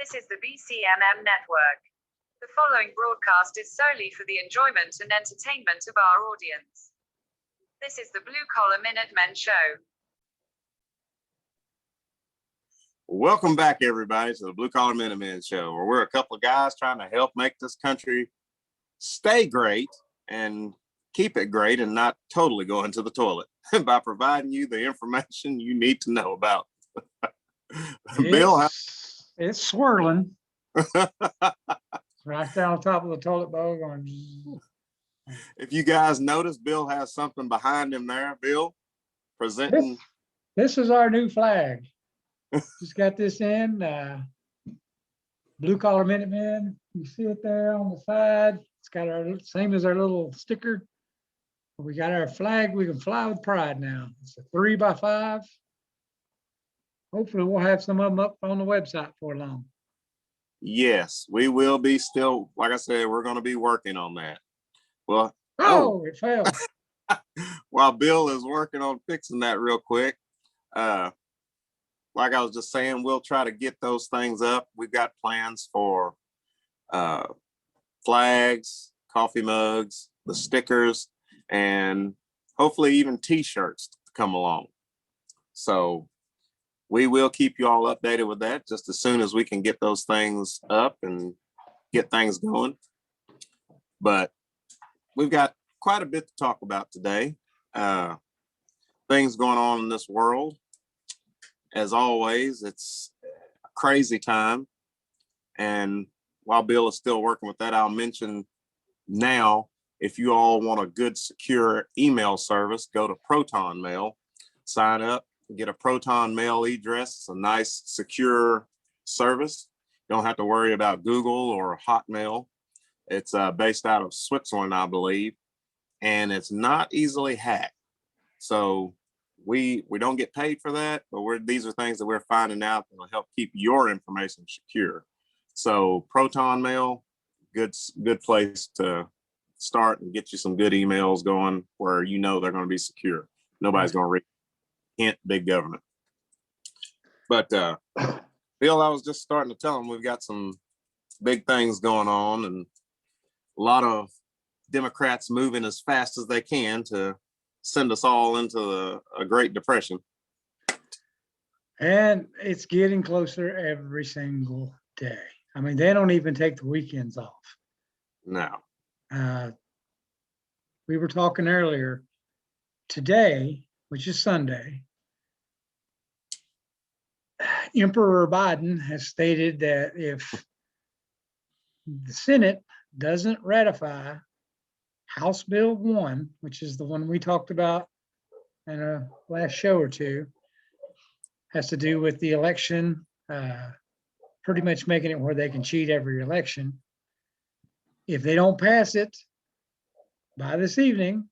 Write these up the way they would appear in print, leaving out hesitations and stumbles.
This is the BCMM network. The following broadcast is solely for the enjoyment and entertainment of our audience. This is the Blue Collar Minutemen Show. Welcome back, everybody, to the Blue Collar Minutemen Show, where we're a couple of guys trying to help make this country stay great and keep it great and not totally go into the toilet by providing you the information you need to know about. Bill, it's swirling right down on top of the toilet bowl going. If you guys notice, Bill has something behind him there. Bill, presenting. This is our new flag. Just got this in. Blue Collar Minutemen. You see it there on the side. It's got our same as our little sticker. We got our flag. We can fly with pride now. It's a 3x5. Hopefully we'll have some of them up on the website for long. Yes, we will be still, like I said, we're going to be working on that. Well, it fell. While Bill is working on fixing that real quick, like I was just saying, we'll try to get those things up. We've got plans for flags, coffee mugs, the stickers, and hopefully even t-shirts to come along. So we will keep you all updated with that just as soon as we can get those things up and get things going. But we've got quite a bit to talk about today. Things going on in this world. As always, it's a crazy time. And while Bill is still working with that, I'll mention now, if you all want a good, secure email service, go to Proton Mail, sign up, get a Proton Mail address. It's a nice, secure service. You don't have to worry about Google or Hotmail. It's based out of Switzerland, I believe, and it's not easily hacked. So we don't get paid for that, but these are things that we're finding out that will help keep your information secure. So Proton Mail, good place to start and get you some good emails going where you know they're going to be secure. Nobody's going to read hint big government. But Bill, I was just starting to tell him we've got some big things going on and a lot of Democrats moving as fast as they can to send us all into a Great Depression. And it's getting closer every single day. I mean, they don't even take the weekends off. No. We were talking earlier today, which is Sunday. Emperor Biden has stated that if the Senate doesn't ratify House Bill 1, which is the one we talked about in a last show or two, has to do with the election, pretty much making it where they can cheat every election. If they don't pass it by this evening,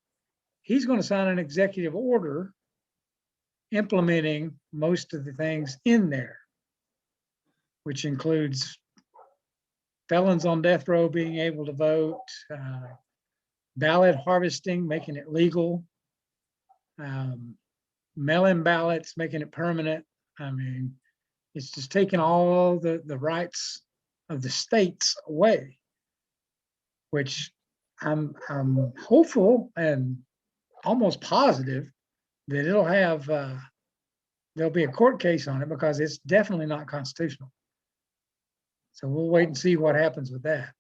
he's going to sign an executive order implementing most of the things in there, which includes felons on death row being able to vote, ballot harvesting, making it legal, mail-in ballots, making it permanent. I mean, it's just taking all the rights of the states away, which I'm hopeful and almost positive that it'll have, there'll be a court case on it because it's definitely not constitutional. So we'll wait and see what happens with that.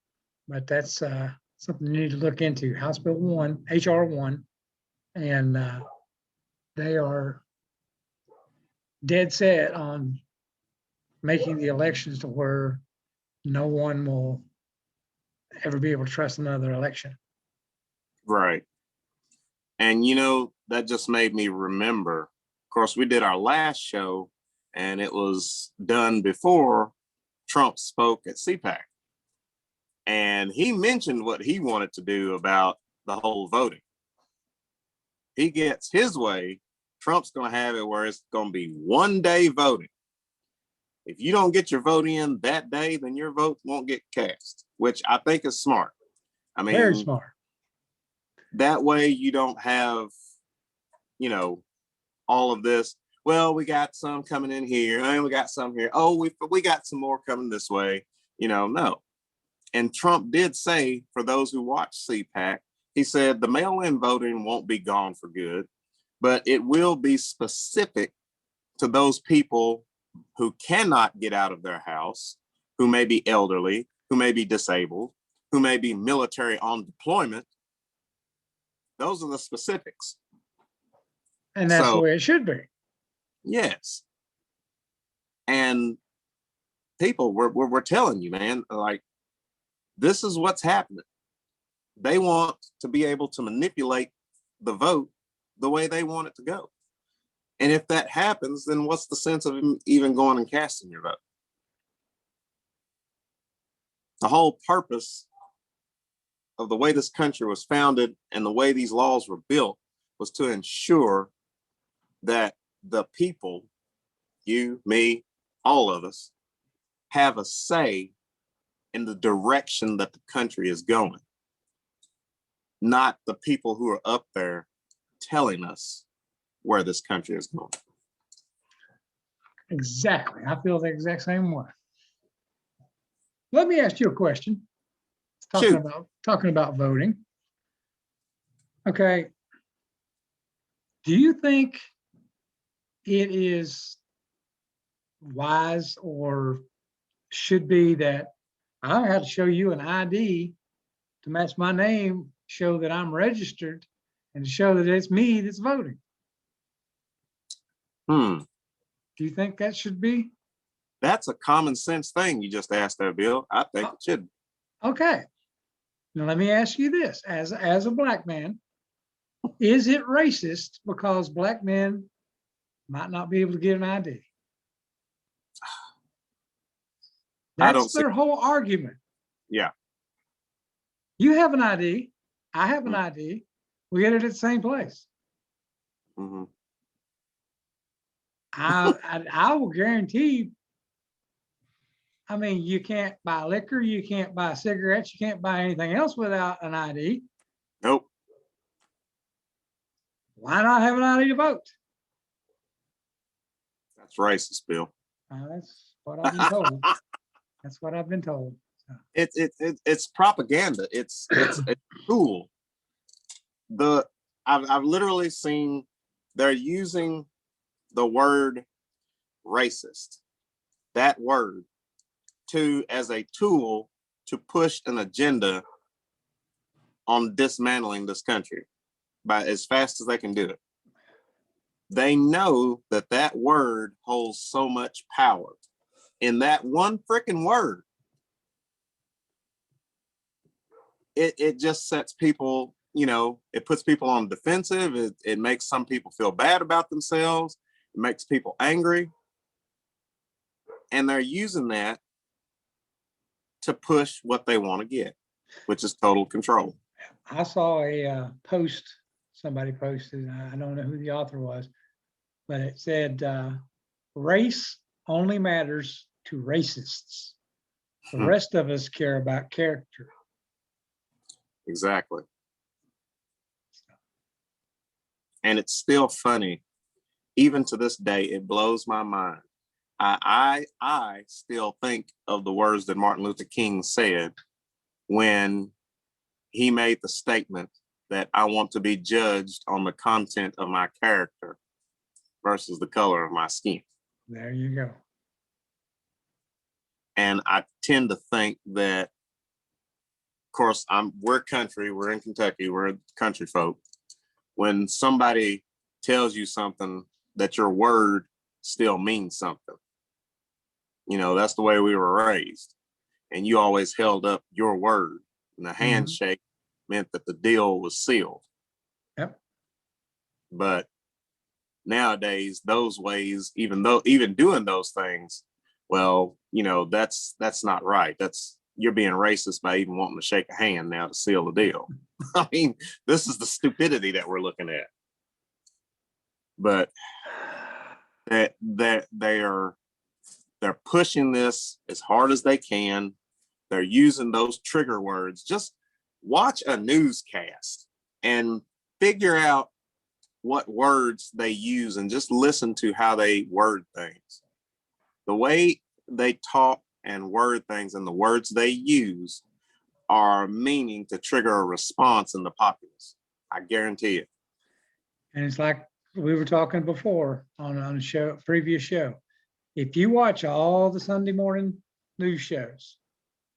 But that's something you need to look into. House Bill 1, HR 1, and they are dead set on making the elections to where no one will ever be able to trust another election. Right. And you know, that just made me remember, of course, we did our last show and it was done before Trump spoke at CPAC. And he mentioned what he wanted to do about the whole voting. He gets his way, Trump's going to have it where it's going to be 1 day voting. If you don't get your vote in that day, then your vote won't get cast, which I think is smart. I mean, very smart. That way you don't have, you know, all of this. well, we got some coming in here, and we got some here. Oh, we got some more coming this way. No. And Trump did say, for those who watch CPAC, he said the mail-in voting won't be gone for good, but it will be specific to those people who cannot get out of their house, who may be elderly, who may be disabled, who may be military on deployment. Those are the specifics. And that's the So, way it should be. yes. And people, we're telling you, man, like, this is what's happening. They want to be able to manipulate the vote the way they want it to go. And if that happens, then what's the sense of even going and casting your vote? The whole purpose of the way this country was founded and the way these laws were built was to ensure that the people, you, me, all of us, have a say in the direction that the country is going, not the people who are up there telling us where this country is going. Exactly. I feel the exact same way. Let me ask you a question. Shoot. Talking about voting. Okay. Do you think it is wise or should be that I have to show you an ID to match my name, show that I'm registered, and to show that it's me that's voting? Do you think that should be? That's a common sense thing you just asked there, Bill. I think it should. Okay. Now let me ask you this: as a black man, is it racist because black men might not be able to get an ID? That's their whole argument. Yeah. You have an ID. I have an ID. We get it at the same place. Mm-hmm. I will guarantee. I mean, you can't buy liquor, you can't buy cigarettes, you can't buy anything else without an ID. Nope. Why not have an ID to vote? That's racist, Bill. That's what I've been told. That's what I've been told. So. It's propaganda. It's a tool. I've literally seen they're using the word racist, that word, as a tool to push an agenda on dismantling this country by as fast as they can do it. They know that that word holds so much power. In that one freaking word, it just sets people, it puts people on the defensive. It makes some people feel bad about themselves. It makes people angry. And they're using that to push what they want to get, which is total control. I saw a post somebody posted. I don't know who the author was, but it said, race only matters to racists. The rest of us care about character. Exactly. And it's still funny. Even to this day, it blows my mind. I still think of the words that Martin Luther King said when he made the statement that I want to be judged on the content of my character versus the color of my skin. There you go. And I tend to think that, of course, we're country, we're in Kentucky, we're country folk. When somebody tells you something, that your word still means something. That's the way we were raised. And you always held up your word. And the handshake meant that the deal was sealed. Yep. But nowadays, those ways, even doing those things, well, that's not right. You're being racist by even wanting to shake a hand now to seal the deal. I mean, this is the stupidity that we're looking at. But they're pushing this as hard as they can. They're using those trigger words. Just watch a newscast and figure out what words they use and just listen to how they word things. The way they talk and word things and the words they use are meaning to trigger a response in the populace. I guarantee it. And it's like we were talking before on a show, previous show. If you watch all the Sunday morning news shows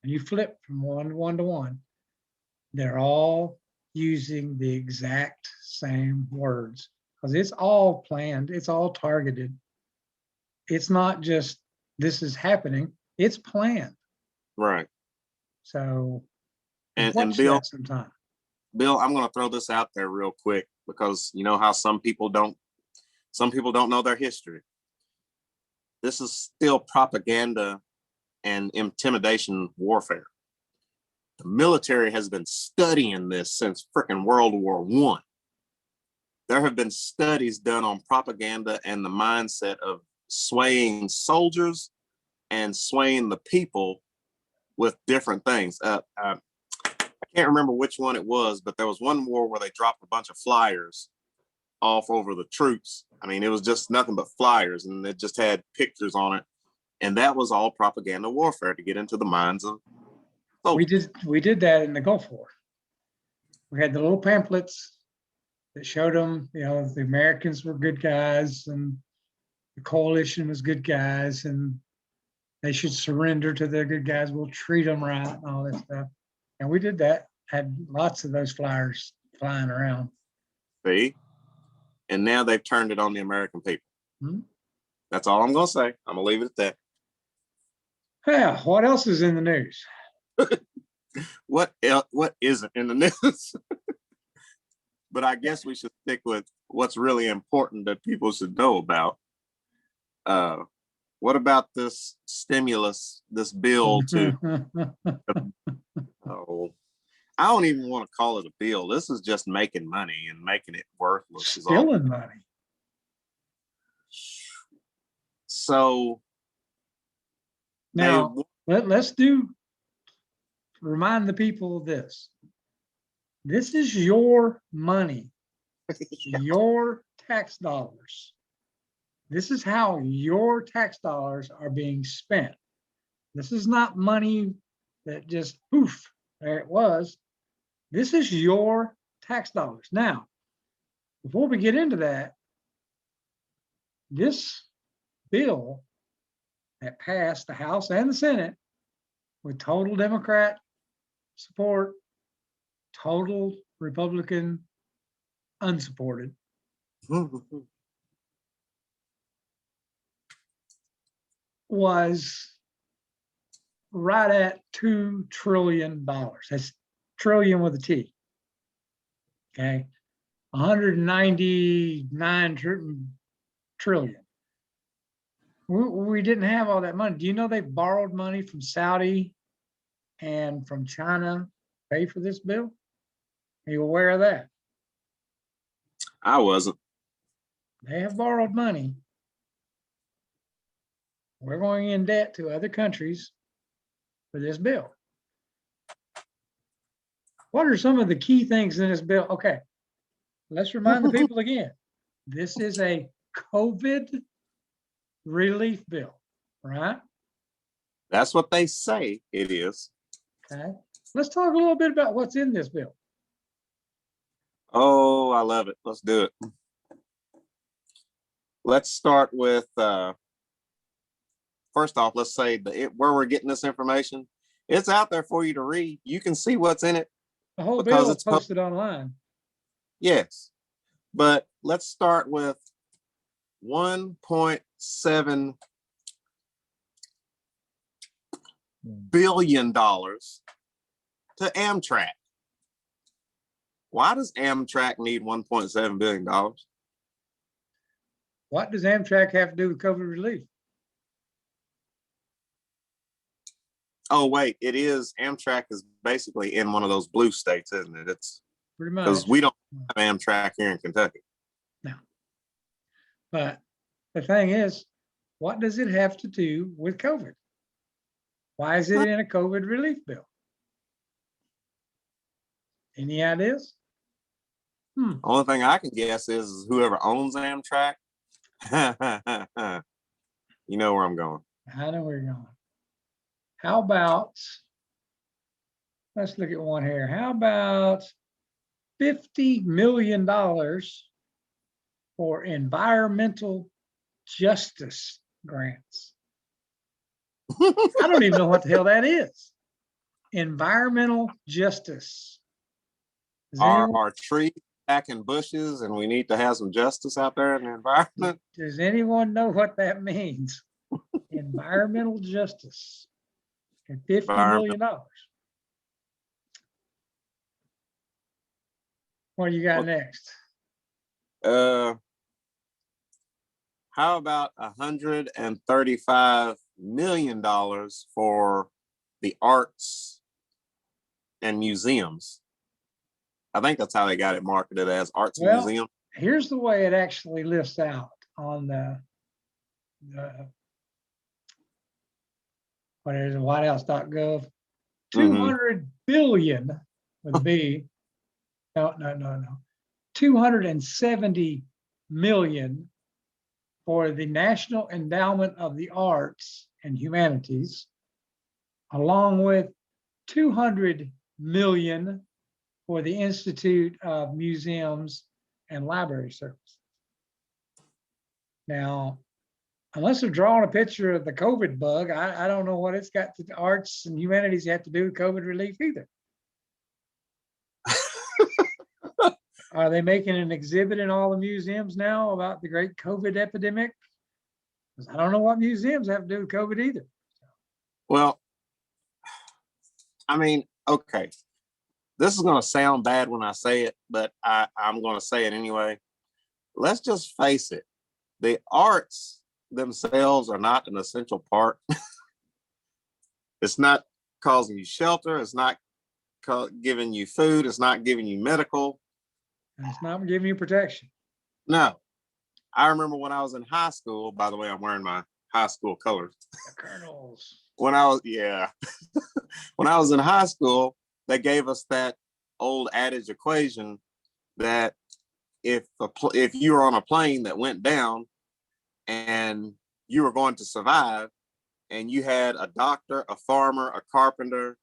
and you flip from one to one, they're all using the exact same words because it's all planned, it's all targeted. It's not just this is happening, it's planned. Right. So And watch Bill, that sometime. Bill, I'm going to throw this out there real quick because you know how some people don't know their history. This is still propaganda and intimidation warfare. The military has been studying this since frickin' World War I. There have been studies done on propaganda and the mindset of swaying soldiers and swaying the people with different things. I can't remember which one it was, but there was one war where they dropped a bunch of flyers off over the troops. I mean, it was just nothing but flyers and it just had pictures on it. And that was all propaganda warfare to get into the minds of soldiers. We did that in the Gulf War. We had the little pamphlets that showed them, you know, the Americans were good guys and the coalition was good guys and they should surrender to their good guys. We'll treat them right and all that stuff. And we did that, had lots of those flyers flying around. See? And now they've turned it on the American people. Hmm. That's all I'm going to say. I'm going to leave it at that. Yeah, what else is in the news? What isn't in the news? But I guess we should stick with what's really important that people should know about. What about this stimulus, this bill to, oh, I don't even want to call it a bill. This is just making money and making it worthless. Stealing money. So now let's remind the people of this. This is your money, your tax dollars. This is how your tax dollars are being spent. This is not money that just poof, there it was. This is your tax dollars. Now, before we get into that, this bill that passed the House and the Senate with total Democrat support, total Republican unsupported, was right at $2 trillion. That's trillion with a T. Okay. 199 trillion. We didn't have all that money. Do you know they borrowed money from Saudi and from China to pay for this bill? Are you aware of that? I wasn't. They have borrowed money. We're going in debt to other countries for this bill. What are some of the key things in this bill? Okay, let's remind the people again. This is a COVID relief bill, right? That's what they say it is. Okay, let's talk a little bit about what's in this bill. Oh, I love it. Let's do it. Let's start with, first off, let's say where we're getting this information. It's out there for you to read. You can see what's in it. The whole because bill is it's posted online. Yes, but let's start with $1.7 billion to Amtrak. Why does Amtrak need $1.7 billion? What does Amtrak have to do with COVID relief? Oh, wait, it is. Amtrak is basically in one of those blue states, isn't it? It's Pretty much. because we don't have Amtrak here in Kentucky. No. But the thing is, what does it have to do with COVID? Why is it in a COVID relief bill? Any ideas? Only thing I can guess is whoever owns Amtrak. You know where I'm going. I know where you're going. How about, let's look at one here. How about $50 million for environmental justice grants? I don't even know what the hell that is. Environmental justice. Our trees back in bushes, and we need to have some justice out there in the environment. Does anyone know what that means? Environmental justice and $50 million. What do you got next? How about $135 million for the arts and museums? I think that's how they got it marketed, as arts and museum. Here's the way it actually lists out on the what is it, whitehouse.gov. 200 billion with a B. No. 270 million for the National Endowment of the Arts and Humanities, along with 200 million for the Institute of Museums and Library Services. Now, unless they're drawing a picture of the COVID bug, I don't know what it's got to the arts and humanities have to do with COVID relief either. Are they making an exhibit in all the museums now about the great COVID epidemic? Because I don't know what museums have to do with COVID either. Well, I mean, okay. This is going to sound bad when I say it, but I'm going to say it anyway. Let's just face it. The arts themselves are not an essential part. It's not causing you shelter. It's not giving you food. It's not giving you medical. And it's not giving you protection. No. I remember when I was in high school, by the way, I'm wearing my high school colors. The Colonels. When I was in high school, they gave us that old adage equation that if you were on a plane that went down and you were going to survive, and you had a doctor, a farmer, a carpenter,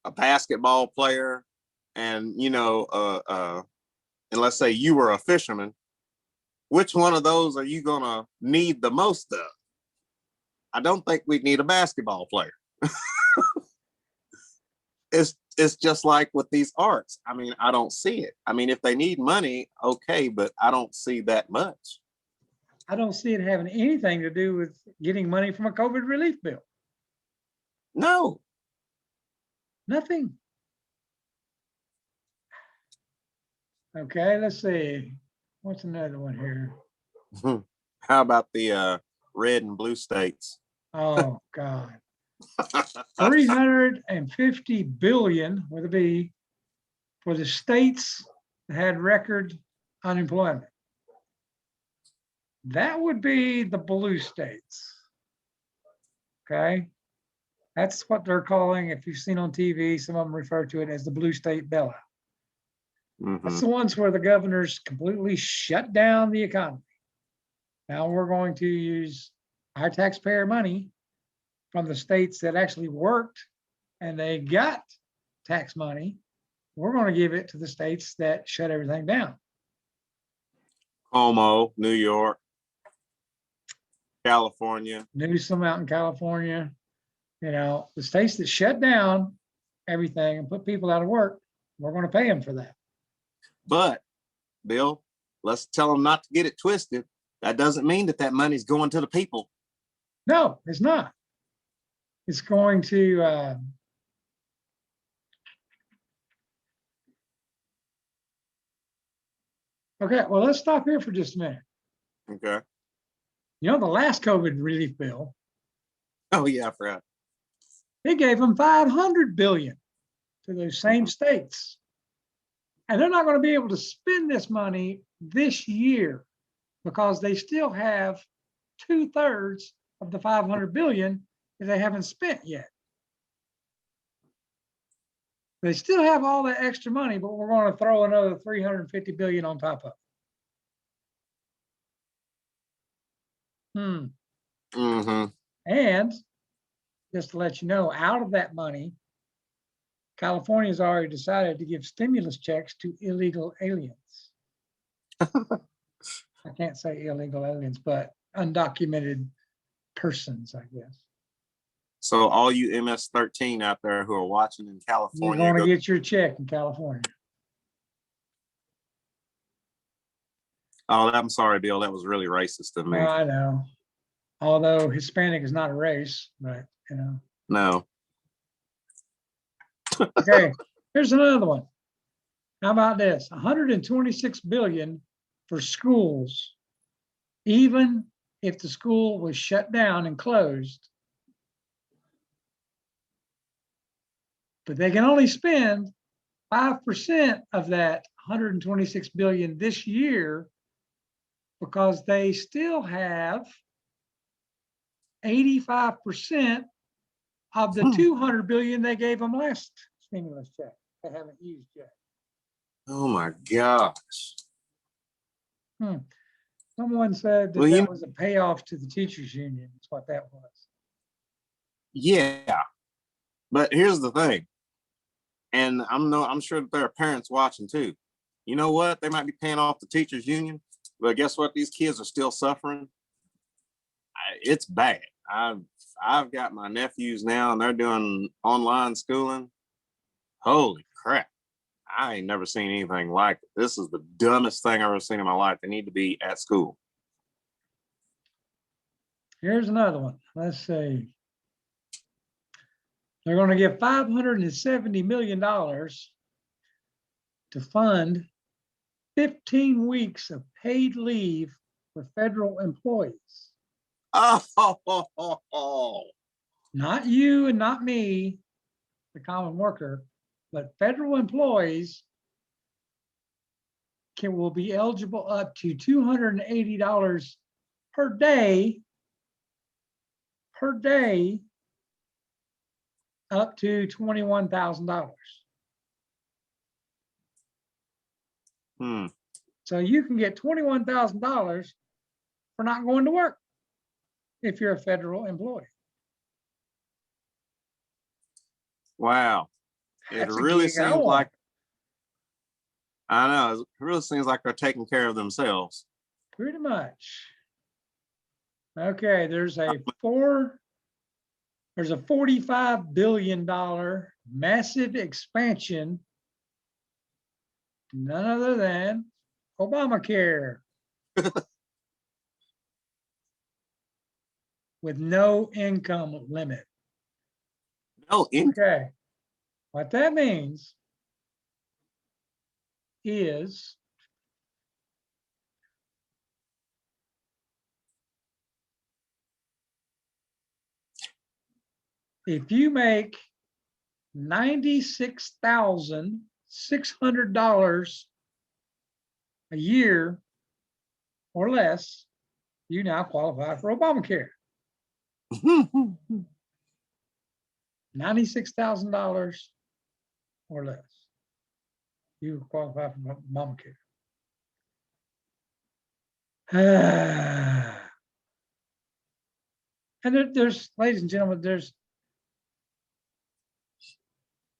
a basketball player, and and let's say you were a fisherman, which one of those are you gonna need the most of? I don't think we'd need a basketball player. It's just like with these arts. I mean, I don't see it. I mean, if they need money, okay, but I don't see that much. I don't see it having anything to do with getting money from a COVID relief bill. No. Nothing. Okay, let's see. What's another one here? How about the red and blue states? Oh, God. 350 billion with a B for the states that had record unemployment. That would be the blue states. Okay. That's what they're calling, if you've seen on TV, some of them refer to it as the blue state bailout. That's the ones where the governors completely shut down the economy. Now we're going to use our taxpayer money from the states that actually worked and they got tax money. We're going to give it to the states that shut everything down. Como, New York, California. Newsom out in California. You know, the states that shut down everything and put people out of work, we're going to pay them for that. But, Bill, let's tell them not to get it twisted. That doesn't mean that money's going to the people. No, it's not. It's going to okay, well, let's stop here for just a minute. Okay. You know, the last COVID relief bill. Oh, yeah, I forgot. They gave them 500 billion to those same states. And they're not going to be able to spend this money this year because they still have 2/3 of the 500 billion that they haven't spent yet. They still have all that extra money, but we're going to throw another 350 billion on top of it. Mm-hmm. And just to let you know, out of that money, California's already decided to give stimulus checks to illegal aliens. I can't say illegal aliens, but undocumented persons, I guess. So all you MS-13 out there who are watching in You're California, going to get your check in California. oh, I'm sorry, Bill. That was really racist of me. Well, I know. Although Hispanic is not a race, but you know. No. Okay, here's another one. How about this? 126 billion for schools, even if the school was shut down and closed. But they can only spend 5% of that 126 billion this year because they still have 85% of the 200 billion they gave them last stimulus check. They haven't used yet. Oh my gosh. Someone said that Well, that was a payoff to the teachers union. That's what that was. Yeah. But here's the thing. And I'm sure that there are parents watching too. You know what? They might be paying off the teachers union, but guess what? These kids are still suffering. It's bad. I've got my nephews now and they're doing online schooling. Holy crap. I ain't never seen anything like it. This is the dumbest thing I've ever seen in my life. They need to be at school. Here's another one. Let's see. They're going to give $570 million to fund 15 weeks of paid leave for federal employees. Oh. Not you and not me, the common worker, but federal employees will be eligible up to $280 per day, up to $21,000. So you can get $21,000 for not going to work if you're a federal employee. Wow. It really seems like, I know, it really seems like they're taking care of themselves. Pretty much. Okay, there's a $45 billion massive expansion, none other than Obamacare. With no income limit. No income. Okay. What that means is if you make $96,600 a year or less, you now qualify for Obamacare. $96,000 or less, you qualify for Obamacare. And there's, ladies and gentlemen, there's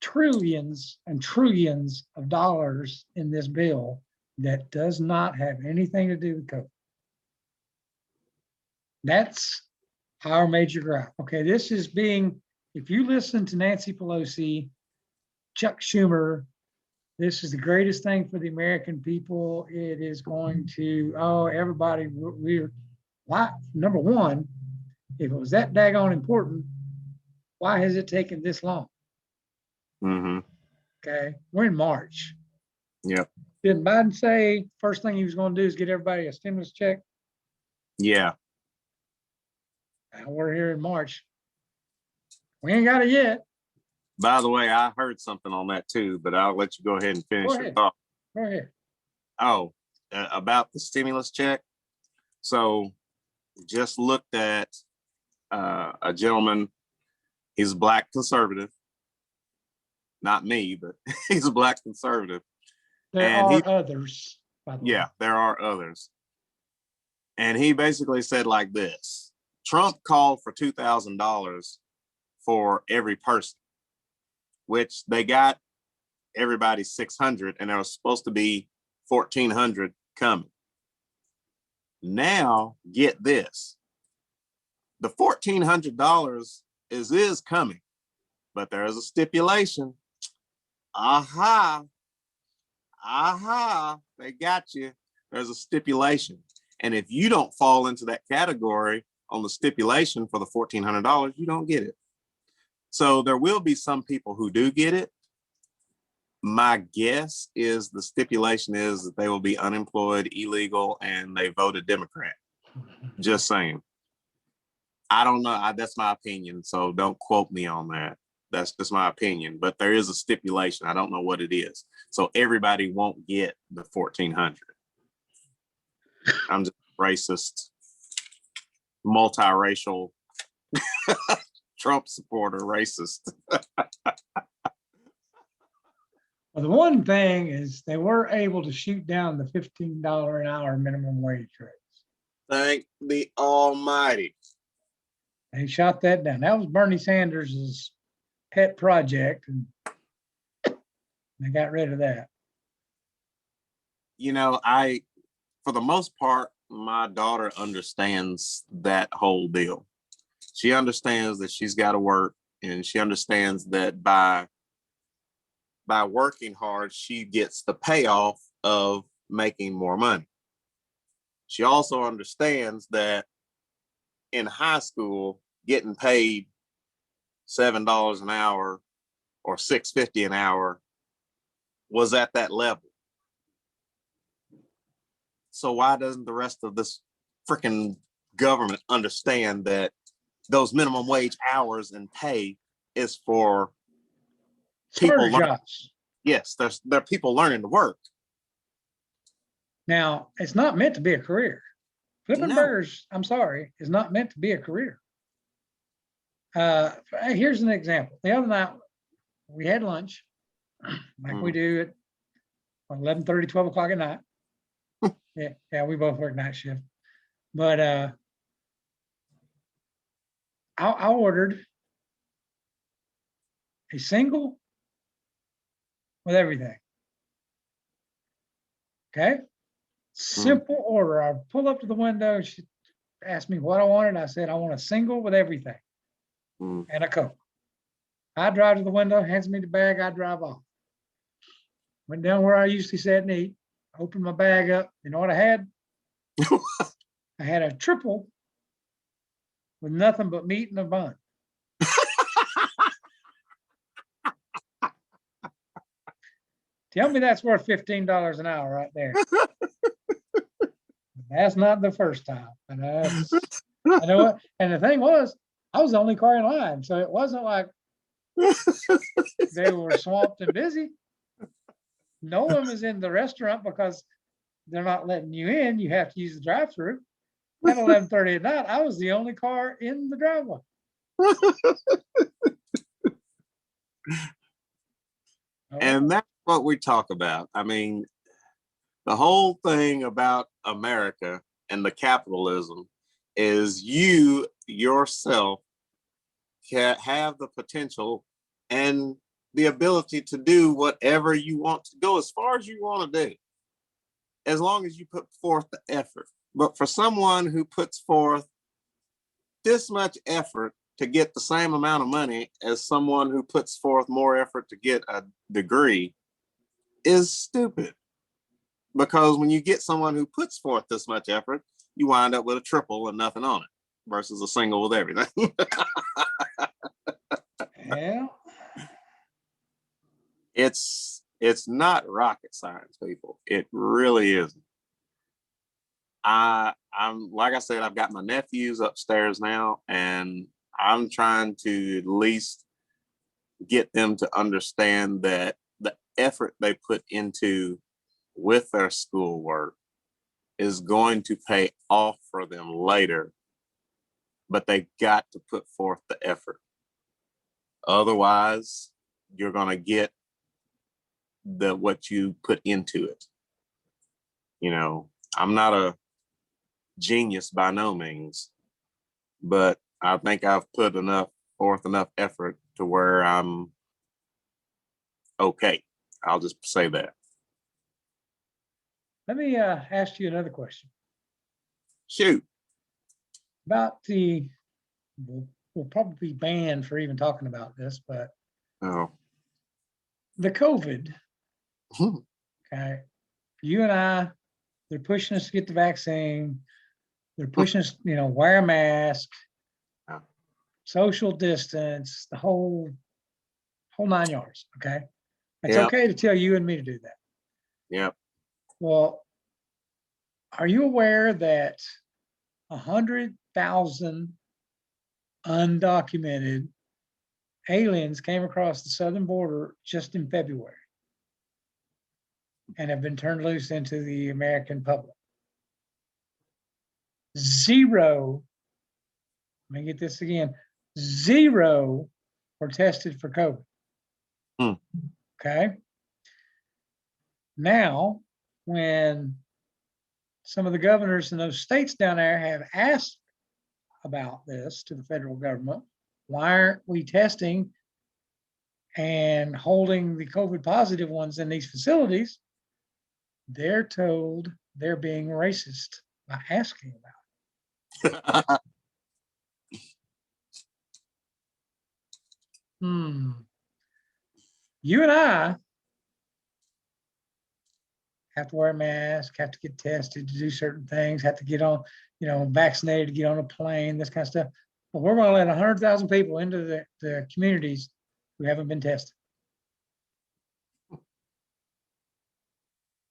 trillions and trillions of dollars in this bill that does not have anything to do with COVID. That's our major gripe. Okay, this is being, if you listen to Nancy Pelosi, Chuck Schumer, this is the greatest thing for the American people. It is going to, everybody, why? Number one, if it was that daggone important, why has it taken this long? Okay, we're in March. Yep. Didn't Biden say first thing he was going to do is get everybody a stimulus check? Yeah. And we're here in March. We ain't got it yet. By the way, I heard something on that too, but I'll let you go ahead and finish your thought. Go ahead. Oh, about the stimulus check. So just looked at a gentleman, he's a Black conservative. not me, but he's a black conservative. There And are others, by the way. Yeah, there are others. And he basically said like this: Trump called for $2,000 for every person, which they got everybody 600, and there was supposed to be 1,400 coming. Now, get this: the $1,400 is coming, but there is a stipulation. Aha, they got you. There's a stipulation. And if you don't fall into that category on the stipulation for the $1,400, you don't get it. So there will be some people who do get it. My guess is the stipulation is that they will be unemployed, illegal, and they voted Democrat. Just saying. I don't know. That's my opinion. So don't quote me on that. That's just my opinion. But there is a stipulation. I don't know what it is. So everybody won't get the 1,400. I'm just racist, multiracial, Trump supporter, racist. Well, the one thing is they were able to shoot down the $15 an hour minimum wage raise. Thank the Almighty. They shot that down. That was Bernie Sanders's pet project, and they got rid of that. You know, for the most part, my daughter understands that whole deal. She understands that she's got to work, and she understands that by working hard, she gets the payoff of making more money. She also understands that in high school, getting paid $7 an hour or $6.50 an hour was at that level. So why doesn't the rest of this freaking government understand that those minimum wage hours and pay is for people jobs? Yes, there are people learning to work. Now, it's not meant to be a career. Flipping burgers, I'm sorry, is not meant to be a career. Here's an example. The other night, we had lunch, like we do at 11:30, 12 o'clock at night. Yeah, we both work night shift. But I ordered a single with everything. Okay? Simple order. I pull up to the window. She asked me what I wanted. I said, I want a single with everything and a Coke. I drive to the window, hands me the bag, I drive off. Went down where I usually sit and eat, opened my bag up. You know what I had? I had a triple with nothing but meat and a bun. Tell me that's worth $15 an hour right there. That's not the first time. And I know what. And the thing was, I was the only car in line, so it wasn't like they were swamped and busy. No one was in the restaurant because they're not letting you in. You have to use the drive-through. At 11:30 at night, I was the only car in the driveway. And that's what we talk about. I mean, the whole thing about America and the capitalism is you yourself can have the potential and the ability to do whatever you want to go as far as you want to do, as long as you put forth the effort. But for someone who puts forth this much effort to get the same amount of money as someone who puts forth more effort to get a degree is stupid. Because when you get someone who puts forth this much effort, you wind up with a triple and nothing on it versus a single with everything. Yeah. It's not rocket science, people. It really isn't. I'm like I said, I've got my nephews upstairs now, and I'm trying to at least get them to understand that the effort they put into with their schoolwork is going to pay off for them later, but they got to put forth the effort. Otherwise, you're gonna get what you put into it. You know, I'm not a genius by no means, but I think I've put forth enough effort to where I'm okay. I'll just say that. Let me ask you another question Shoot. about we'll probably be banned for even talking about this, but Oh. the COVID, Hmm. okay, you and I, they're pushing us to get the vaccine. They're pushing us, wear a mask, Yeah. social distance, the whole 9 yards. Okay. It's Yep. okay to tell you and me to do that. Yep. Well, are you aware that 100,000 undocumented aliens came across the southern border just in February and have been turned loose into the American public? Zero, let me get this again, 0 were tested for COVID. Hmm. Okay. Now, when some of the governors in those states down there have asked about this to the federal government, why aren't we testing and holding the COVID positive ones in these facilities? They're told they're being racist by asking about it. You and I have to wear a mask, have to get tested to do certain things, have to get on, vaccinated to get on a plane, this kind of stuff. But we're going to let 100,000 people into the communities who haven't been tested.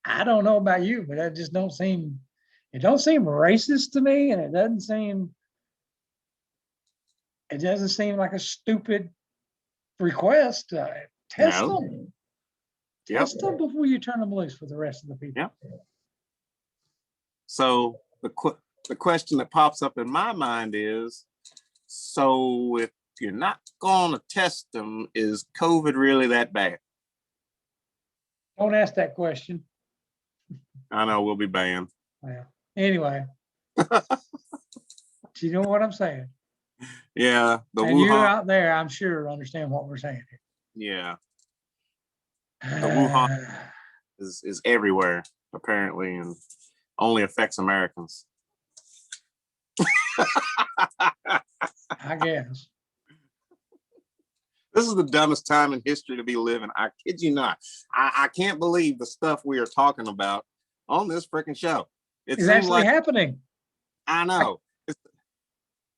I don't know about you, but it don't seem racist to me, and it doesn't seem like a stupid request. Test No. them. Yep. Test them before you turn them loose for the rest of the people. Yep. So the question that pops up in my mind is, so if you're not going to test them, is COVID really that bad? Don't ask that question. I know we'll be banned. Well, anyway, you know what I'm saying? Yeah. And you out there, I'm sure, understand what we're saying here. Yeah. The Wuhan is everywhere, apparently, and only affects Americans. I guess. This is the dumbest time in history to be living. I kid you not. I can't believe the stuff we are talking about on this freaking show. It's actually happening. I know.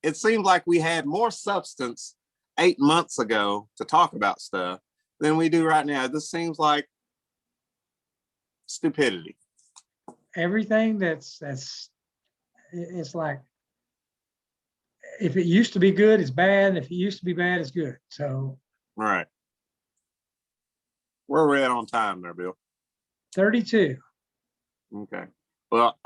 It seems like we had more substance 8 months ago to talk about stuff than we do right now. This seems like stupidity. Everything it's like, if it used to be good, it's bad. If it used to be bad, it's good. So. Right. Where we're at on time there, Bill? 32. Okay. Well,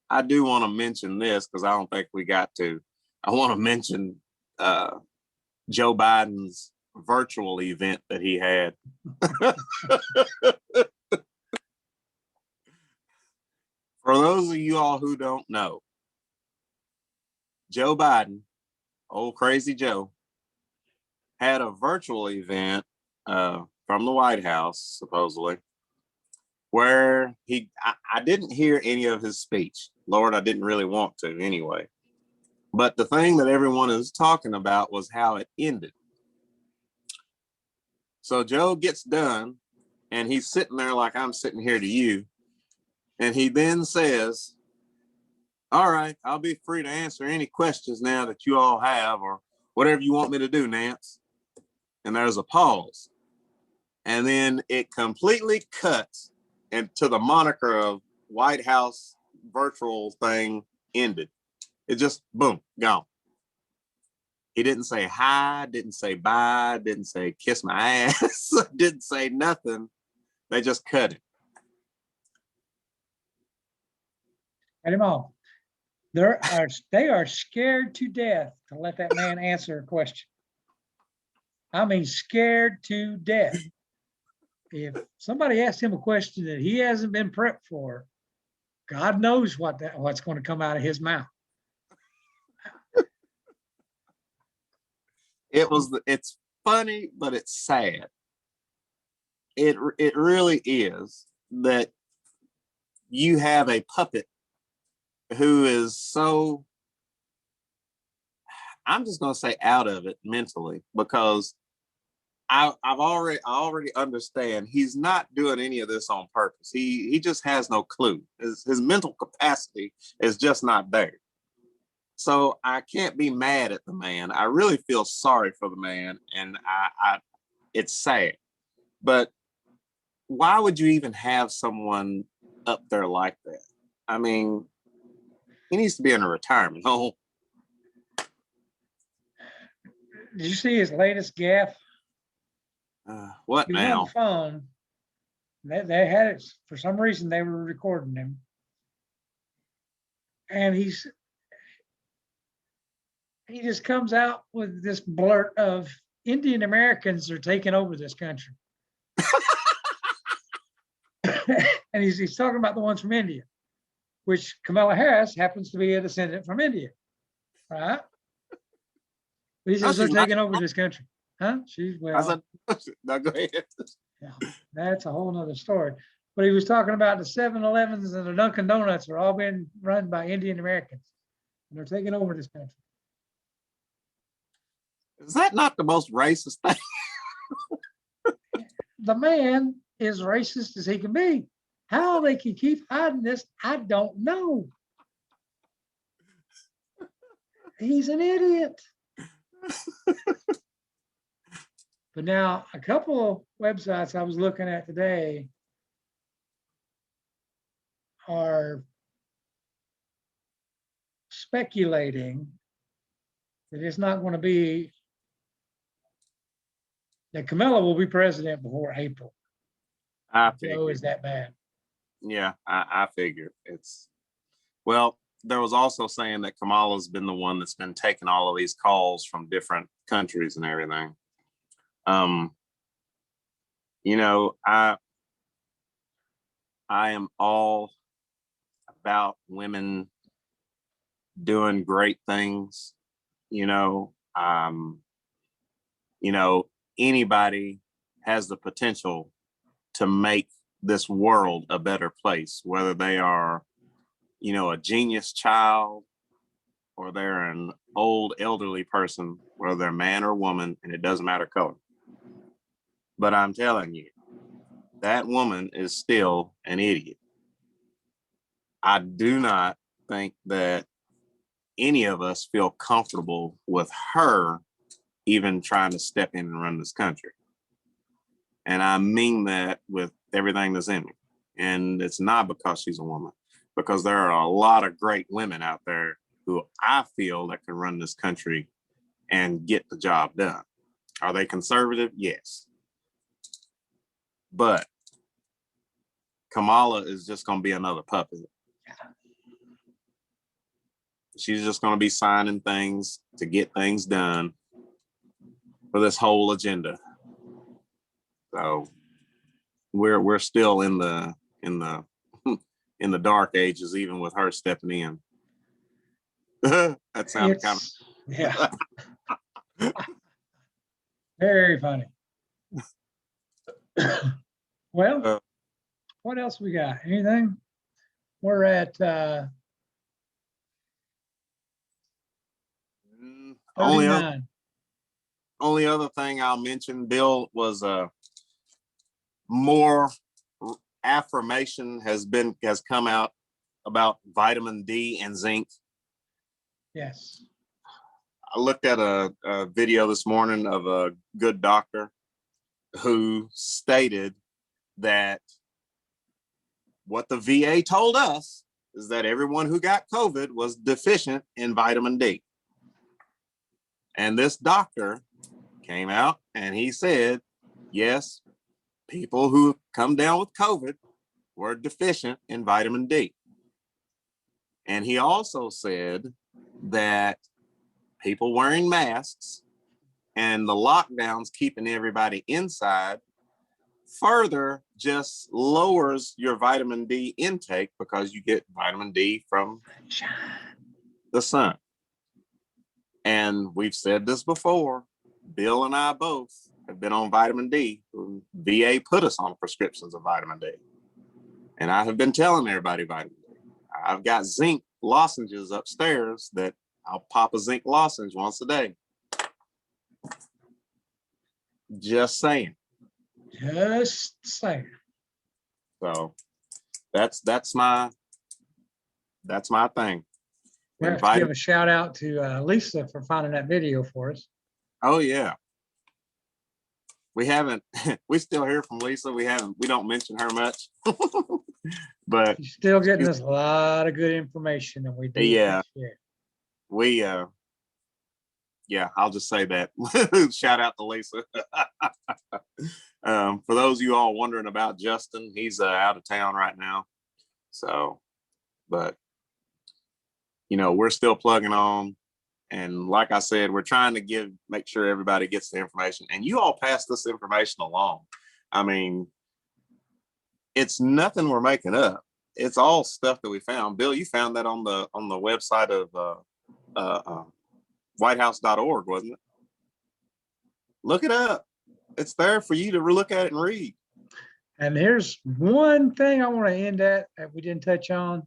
I do want to mention this because I don't think we got to. I want to mention Joe Biden's virtual event that he had. For those of you all who don't know, Joe Biden, old crazy Joe, had a virtual event from the White House, supposedly, where I didn't hear any of his speech. Lord, I didn't really want to anyway. But the thing that everyone is talking about was how it ended. So Joe gets done and he's sitting there like I'm sitting here to you. And he then says, all right, I'll be free to answer any questions now that you all have, or whatever you want me to do, Nance. And there's a pause. And then it completely cuts into the moniker of White House virtual thing ended. It just, boom, gone. He didn't say hi, didn't say bye, didn't say kiss my ass, didn't say nothing. They just cut it. Cut him off. They are scared to death to let that man answer a question. I mean, scared to death. If somebody asks him a question that he hasn't been prepped for, God knows what's going to come out of his mouth. It's funny, but it's sad. It really is that you have a puppet who is so, I'm just gonna say, out of it mentally, because I already understand he's not doing any of this on purpose. He just has no clue. His mental capacity is just not there. So I can't be mad at the man. I really feel sorry for the man, and I it's sad. But why would you even have someone up there like that? I mean, he needs to be in a retirement home. Did you see his latest gaffe? What He was on now? the phone. They had it for some reason. They were recording him, and he just comes out with this blurt of Indian Americans are taking over this country. And he's talking about the ones from India, which Kamala Harris happens to be a descendant from India, right? But he says they're she's not. taking over this country. Huh? I said, no, go ahead. Yeah, that's a whole nother story. But he was talking about the 7-Elevens and the Dunkin' Donuts are all being run by Indian Americans. And they're taking over this country. Is that not the most racist thing? The man is racist as he can be. How they can keep hiding this, I don't know. He's an idiot. But now, a couple of websites I was looking at today are speculating that it's not going to be, that Kamala will be president before April. I So figured. is that bad? Yeah, I figured. Well, there was also saying that Kamala's been the one that's been taking all of these calls from different countries and everything. I am all about women doing great things. Anybody has the potential to make this world a better place, whether they are, a genius child or they're an old elderly person, whether they're man or woman, and it doesn't matter color. But I'm telling you, that woman is still an idiot. I do not think that any of us feel comfortable with her even trying to step in and run this country. And I mean that with everything that's in me. And it's not because she's a woman, because there are a lot of great women out there who I feel that can run this country and get the job done. Are they conservative? Yes. But Kamala is just going to be another puppet. She's just going to be signing things to get things done for this whole agenda. So we're still in the in the dark ages, even with her stepping in. That sounded kind of yeah. Very funny. Well, what else we got? Anything? We're at only other thing I'll mention, Bill, was more affirmation has come out about vitamin D and zinc. Yes. I looked at a video this morning of a good doctor who stated that what the VA told us is that everyone who got COVID was deficient in vitamin D. And this doctor came out and he said, yes, people who come down with COVID were deficient in vitamin D. And he also said that people wearing masks and the lockdowns keeping everybody inside further just lowers your vitamin D intake because you get vitamin D from the sun. And we've said this before, Bill and I both have been on vitamin D. VA put us on prescriptions of vitamin D. And I have been telling everybody vitamin D. I've got zinc lozenges upstairs that I'll pop a zinc lozenge once a day. Just saying. Just saying. So that's my thing. We have to give a shout out to Lisa for finding that video for us. Oh yeah. We haven't, we still hear from Lisa. We don't mention her much, but She's still getting us a lot of good information, and we do. Yeah. appreciate it. Yeah, I'll just say that. Shout out to Lisa. For those of you all wondering about Justin, he's out of town right now. So, but we're still plugging on. And like I said, we're trying to make sure everybody gets the information, and you all pass this information along. I mean, it's nothing we're making up. It's all stuff that we found. Bill, you found that on the website of whitehouse.org, wasn't it? Look it up. It's there for you to look at it and read. And here's one thing I want to end at that we didn't touch on.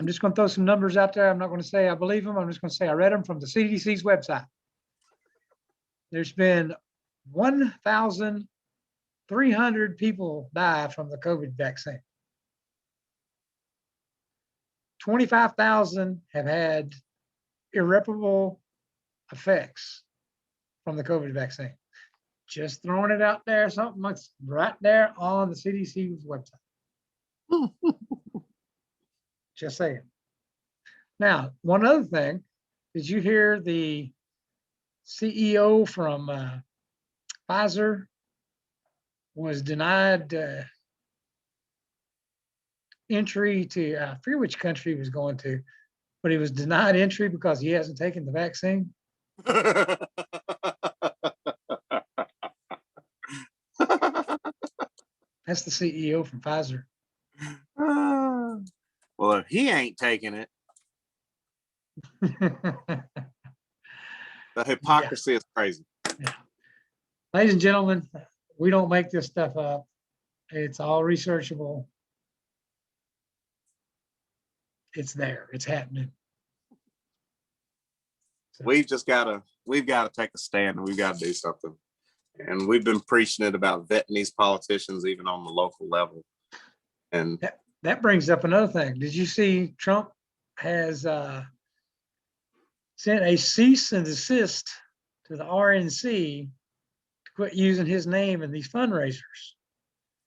I'm just going to throw some numbers out there. I'm not going to say I believe them. I'm just going to say I read them from the CDC's website. There's been 1,300 people die from the COVID vaccine. 25,000 have had irreparable effects from the COVID vaccine. Just throwing it out there, something that's right there on the CDC's website. Just saying. Now, one other thing, did you hear the CEO from Pfizer was denied entry to, I forget which country he was going to, but he was denied entry because he hasn't taken the vaccine? That's the CEO from Pfizer. Well, if he ain't taking it, the hypocrisy is crazy. Yeah. Ladies and gentlemen, we don't make this stuff up. It's all researchable. It's there. It's happening. So, We've got to take a stand, and we've got to do something. And we've been preaching it about vetting these politicians, even on the local level. And that brings up another thing. Did you see Trump has sent a cease and desist to the RNC to quit using his name in these fundraisers?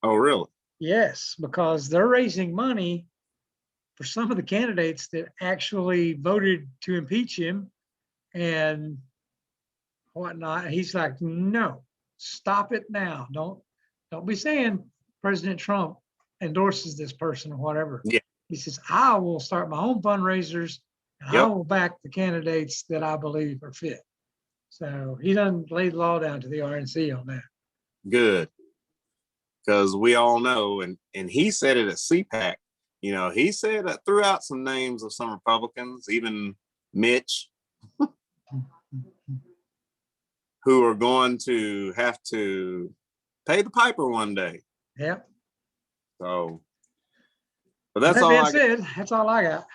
Oh, really? Yes, because they're raising money for some of the candidates that actually voted to impeach him and whatnot. He's like, no, stop it now. Don't be saying President Trump endorses this person or whatever. Yeah. He says, I will start my own fundraisers and I will back the candidates that I believe are fit. So he doesn't lay the law down to the RNC on that. Good. Because we all know, and he said it at CPAC, he said that threw out some names of some Republicans, even Mitch, who are going to have to pay the piper one day. Yeah. So, but that's that all being I said, that's all I got.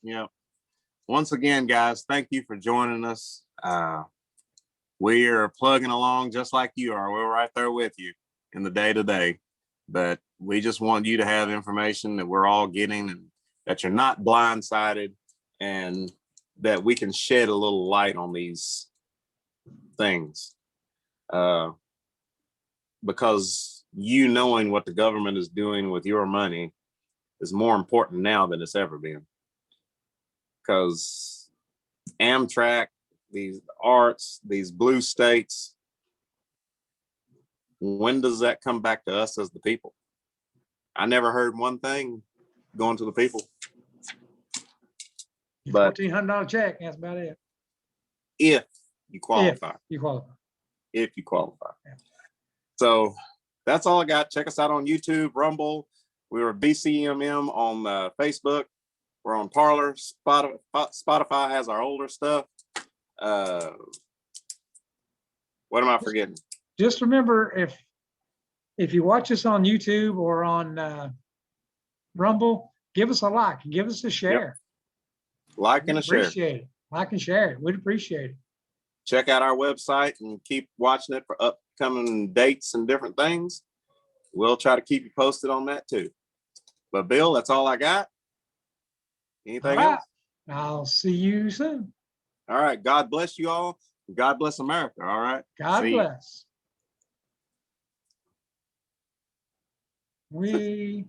Yeah. Once again, guys, thank you for joining us. We are plugging along just like you are. We're right there with you in the day-to-day. But we just want you to have information that we're all getting, and that you're not blindsided, and that we can shed a little light on these things. Because knowing what the government is doing with your money is more important now than it's ever been. Because Amtrak, these arts, these blue states, when does that come back to us as the people? I never heard one thing going to the people. But $1,400 check, that's about it. if you qualify, You qualify. if you qualify. Yeah. So that's all I got. Check us out on YouTube, Rumble. We were BCMM on Facebook. We're on Parler. Spotify has our older stuff. What am I forgetting? Just remember, if you watch us on YouTube or on Rumble, give us a like, give us a share. Like and a share. Appreciate it. Like and share it. We'd appreciate it. Check out our website and keep watching it for upcoming dates and different things. We'll try to keep you posted on that too. But Bill, that's all I got. Anything All right. else? I'll see you soon. All right. God bless you all. God bless America. All right. God See ya. bless. We